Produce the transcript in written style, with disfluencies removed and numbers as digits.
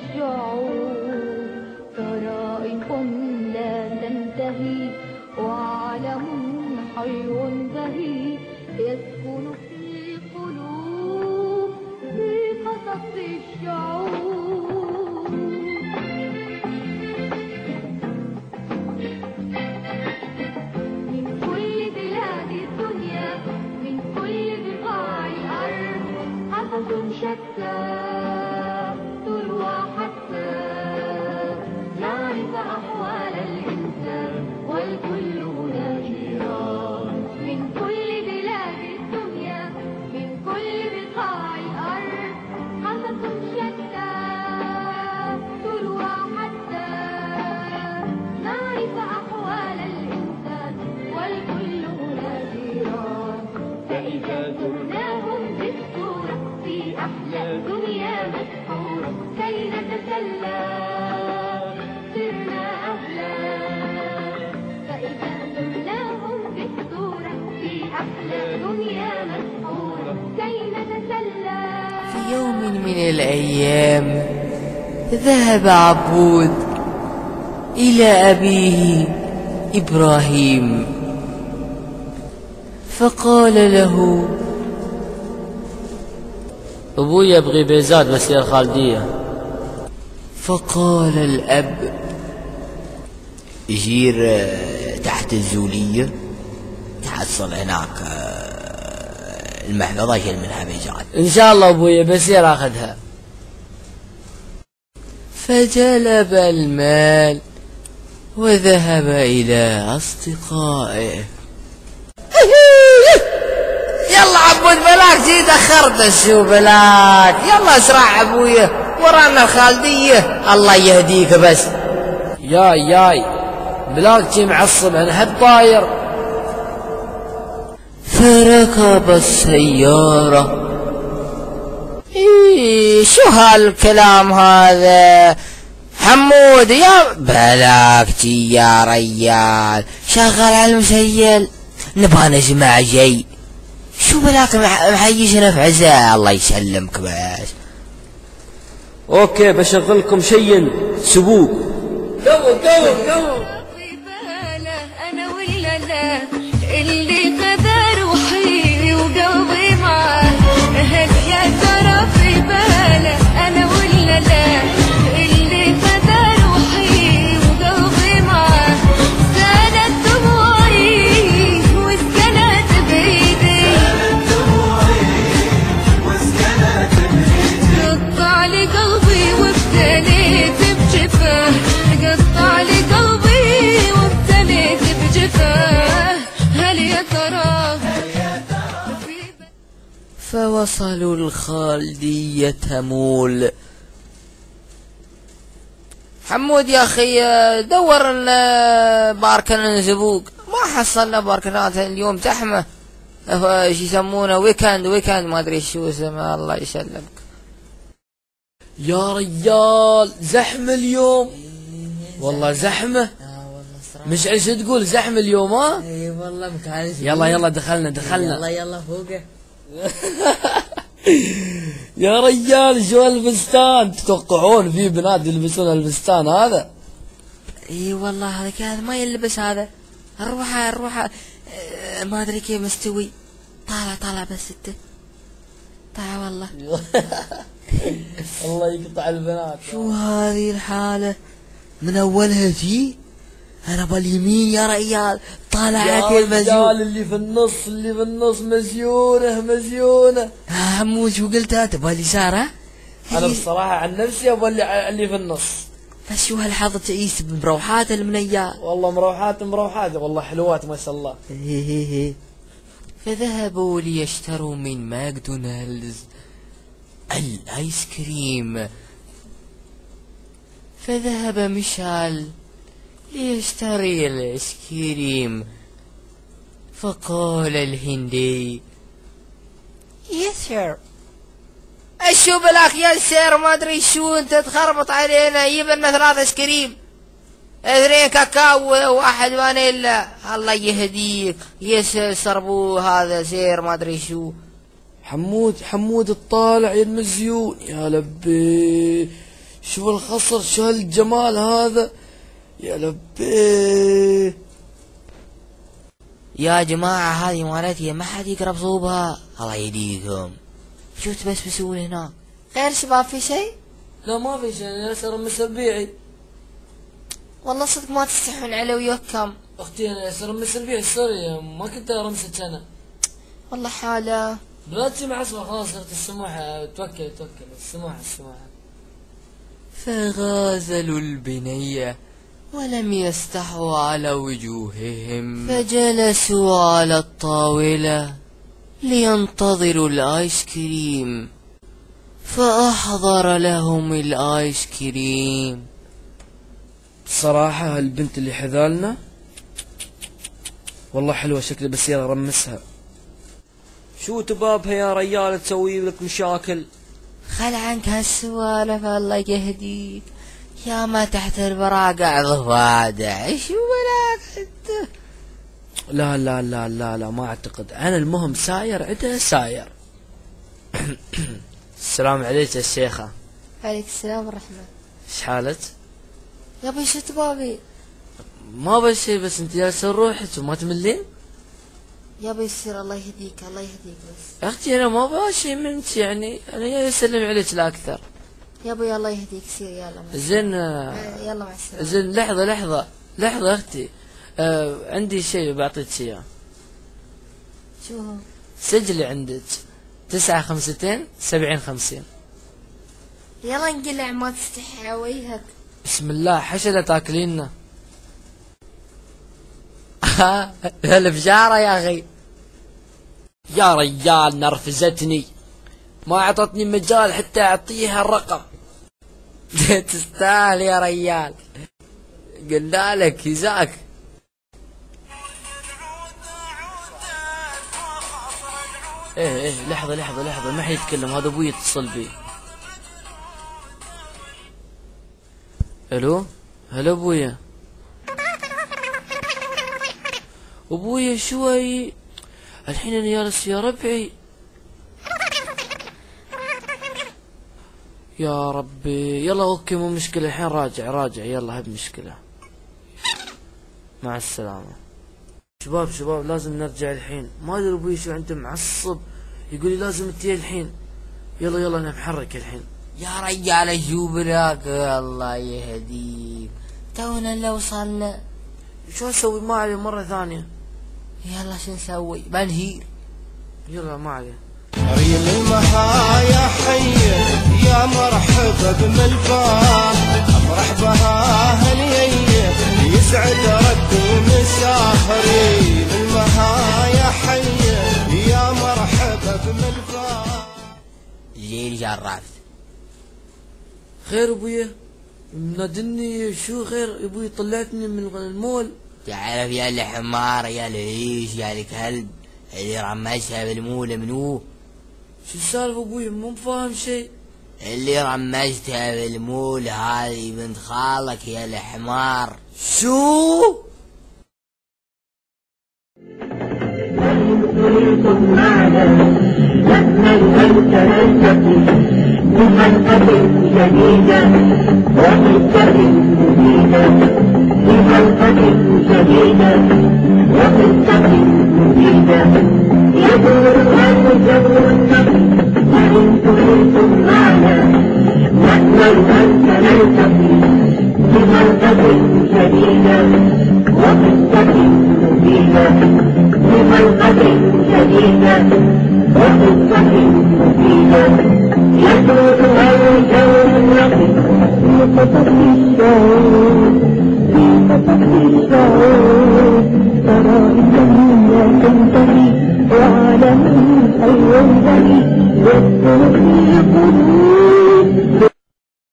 الشعوب، طرائق لا تنتهي وعالم حلو بهي يسكن في القلوب في قصص الشعوب. من كل بلاد الدنيا، من كل بقاع الأرض، قصص شتى تروى حتى نعرف أحوال الإنسان والكل هنا جيران. من كل بلاد الدنيا، من كل بقاع الأرض، قصص شتى تروى حتى نعرف أحوال الإنسان والكل هنا جيران. فإذا زرناهم بالصورة في أحلى الدنيا مسحورة، كي نتسلى صرنا أهلا. فإذا زرناهم بالصورة في أحلى الدنيا مسحورة، كي نتسلى. في يوم من الأيام ذهب عبود إلى أبيه إبراهيم فقال له: أبوي يبغي بيزاد مسير خالدية. فقال الأب: يجير تحت الزولية تحصل هناك المحفظة يشيل منها بيزاد. إن شاء الله أبوي بسير أخذها. فجلب المال وذهب إلى أصدقائه. يلا عبود بلاك جي دخرت شو بلاك، يلا اسرع ابويا ورانا الخالدية. الله يهديك بس. ياي بلاك جي معصب، أنا حد طاير. فركب السيارة. شو هالكلام هذا حمود؟ يا بلاك جي يا ريال، شغل على المسيل نبغى نجمع شيء. شو بلاك محيشنا في عزاء؟ الله يسلمك بس. اوكي بشغلكم شيء سبوق. قوم انا ولا لا اللي خذ روحي وقلبي معاه، هل يا ترى في باله انا ولا لا اللي خذ روحي وقلبي معاه، سالت دموعي وسكنت بايدي، قطع لي قلبي وابتليت بجفاه، قطع لي قلبي وابتليت بجفاه، هل يا ترى فوصلوا الخالدية مول. حمود يا اخي دور لنا باركن زبوق، ما حصلنا باركنات اليوم زحمة. شو يسمونه ويكند ما ادري شو اسمه. الله يسلمك يا رجال زحمة اليوم، والله زحمة. مش عايز تقول زحمة اليوم؟ ها اي والله مكان. يلا دخلنا يلا فوقه. يا رجال شو الفستان؟ تتوقعون في بنات يلبسون الفستان هذا؟ اي والله هذا كان ما يلبس هذا. الروحه ما ادري كيف مستوي. طالع بس انت طالع والله. الله يقطع البنات. شو هذه الحالة من اولها ذي؟ انا باليمين يا ريال، طالعت الرجال اللي في النص مزيونة. حمود شو قلت انت؟ باليسار؟ ها انا بصراحة عن نفسي ابغى اللي في النص. بس شو هالحظ تعيس بمروحات المنيال. والله مروحات والله حلوات ما شاء الله. فذهبوا ليشتروا من ماكدونالدز الايس كريم. فذهب ميشيل ليشتري الايس كريم. فقال الهندي: يس سير. شو بلاك يا سير ما ادري شو انت تخربط علينا، جيب لنا 3 ايس كريم، 2 كاكاو وواحد فانيلا. الله يهديك يسربوا هذا سير ما ادري شو. حمود الطالع يا المزيون، يا لبي شو الخصر، شو هالجمال هذا، يا لبي. يا جماعة هذه مالتي ما حد يقرب صوبها، الله يهديكم. شو تبسبسون هناك؟ خير شباب في شيء؟ لا ما في شيء، انا هسه ارمس ربيعي. والله صدق ما تستحون علي وياكم. اختي انا هسه ارمس ربيعي سوري، ما كنت ارمسك انا. والله حالة. لا تسمع اسمع خلاص صرت السموحة، توكل السموحة. فغازلوا البنية ولم يستحوا على وجوههم، فجلسوا على الطاولة لينتظروا الآيس كريم، فأحضر لهم الآيس كريم. بصراحة هالبنت اللي حذالنا والله حلوة شكلها، بس يلا رمسها. شو تبابها يا ريال تسوي لك مشاكل؟ خل عنك هالسوالف الله يهديك، يا ما تحت البراقع ضفادع. شو بلاك انت؟ لا لا لا لا لا ما اعتقد، انا المهم ساير عندها ساير. السلام عليك يا شيخة. عليك السلام ورحمة. ايش حالك؟ يا ابي شو تبابي؟ ما بشي، بس انت جالسة روحك وما تملين؟ يا ابي يصير الله يهديك الله يهديك بس. اختي انا ما باشي منك، يعني انا جاي اسلم عليك لا اكثر. يا ابي الله يهديك سير يلا. زين يلا مع السلامة. زين لحظة اختي، عندي شيء بعطيك اياه. شو هو؟ سجلي عندك 952 70 50. يلا انقلع ما تستحي وجهك. بسم الله حشدة تاكليننا. البشارة يا اخي. يا رجال نرفزتني، ما اعطتني مجال حتى اعطيها الرقم. تستاهل يا رجال، قلنا لك يزاك. ايه لحظة ما حد يتكلم، هذا ابوي يتصل بي. الو هلا ابويا. ابويا شوي الحين انا جالس يا ربعي. يا ربي يلا اوكي مو مشكلة، الحين راجع يلا هاي مشكلة. مع السلامة. شباب لازم نرجع الحين، ما ادري ابوي شو عنده معصب، يقول لي لازم تجي الحين. يلا انا محرك الحين. يا رجال شو بلاك الله يهديك، تونا لو وصلنا. شو اسوي؟ ما علي مرة ثانية. يلا شو نسوي؟ بنهير. يلا ما علي. ريم المحايا حية يا مرحبا بملفاه، افرح بها هنية يسعد ربي مسافرين. المحايا حية يا مرحبا بملفاه. زين جربت. خير ابويا؟ منادني شو خير؟ ابوي طلعتني من المول. تعرف يا الحمار يا العيش يا الكلب اللي رمشها بالمولة منو؟ شو السالفة ابوي؟ مو فاهم شيء. اللي رمشتها بالمول هذه بنت خالك يا الحمار. شو؟ بخلقة جديدة وقصة مفيدة، بخلقة جديدة وقصة مفيدة، يدور الجو النبي وإن كنتم معنا نأمل أن نلتقي. بخلقة جديدة وقصة مفيدة، بخلقة جديدة وقصة مفيدة، يدورها الجو النقي في خطف الشعور، في خطف الشعور. ترى الدنيا تنتهي وعالم الخير ينتهي، يدخل في قلوب